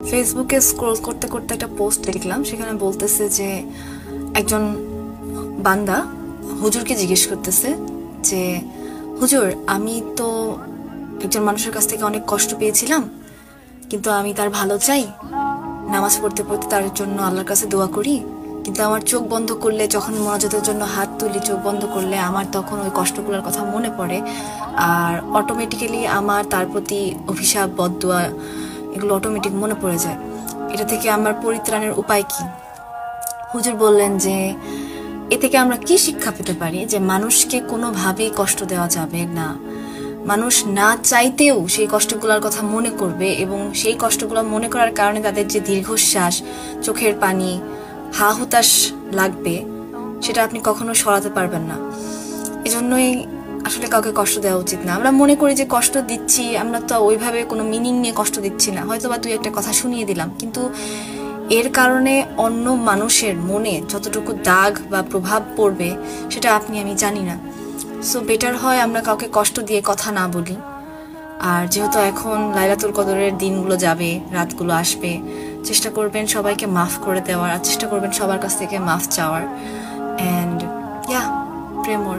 ফেসবুকে স্ক্রল করতে করতে একটা পোস্ট দেখলাম, সেখানে বলতেছে যে একজন বান্দা হুজুরকে জিজ্ঞেস করতেছে যে হুজুর, আমি তো একজন মানুষের কাছ থেকে অনেক কষ্ট পেয়েছিলাম, কিন্তু আমি তার ভালো চাই, নামাজ পড়তে পড়তে তার জন্য আল্লাহর কাছে দোয়া করি, কিন্তু আমার চোখ বন্ধ করলে, যখন মোনাজাতের জন্য হাত তুলি, চোখ বন্ধ করলে আমার তখন ওই কষ্টগুলোর কথা মনে পড়ে, আর অটোমেটিক্যালি আমার তার প্রতি অভিশাপ, বদদোয়া এগুলো অটোমেটিক মনে পড়ে যায়। এটা থেকে আমার পরিত্রাণের উপায় কি? হুজুর বললেন যে এ থেকে আমরা কি শিক্ষা পেতে পারি, যে মানুষকে কোনোভাবেই কষ্ট দেওয়া যাবে না। মানুষ না চাইতেও সেই কষ্টগুলোর কথা মনে করবে, এবং সেই কষ্টগুলো মনে করার কারণে তাদের যে দীর্ঘশ্বাস, চোখের পানি, হা হুতাশ লাগবে, সেটা আপনি কখনো সরাতে পারবেন না। এজন্যই আসলে কাউকে কষ্ট দেওয়া উচিত না। আমরা মনে করি যে কষ্ট দিচ্ছি, আমরা তো ওইভাবে কোনো মিনিং নিয়ে কষ্ট দিচ্ছি না, হয়তো বা তুই একটা কথা শুনিয়ে দিলাম, কিন্তু এর কারণে অন্য মানুষের মনে যতটুকু দাগ বা প্রভাব পড়বে সেটা আপনি আমি জানি না। সো বেটার হয় আমরা কাউকে কষ্ট দিয়ে কথা না বলি। আর যেহেতু এখন লাইলাতুল কদরের দিনগুলো যাবে, রাতগুলো আসবে, চেষ্টা করবেন সবাইকে মাফ করে দেওয়ার, আর চেষ্টা করবেন সবার কাছ থেকে মাফ চাওয়ার। And yeah, pray more.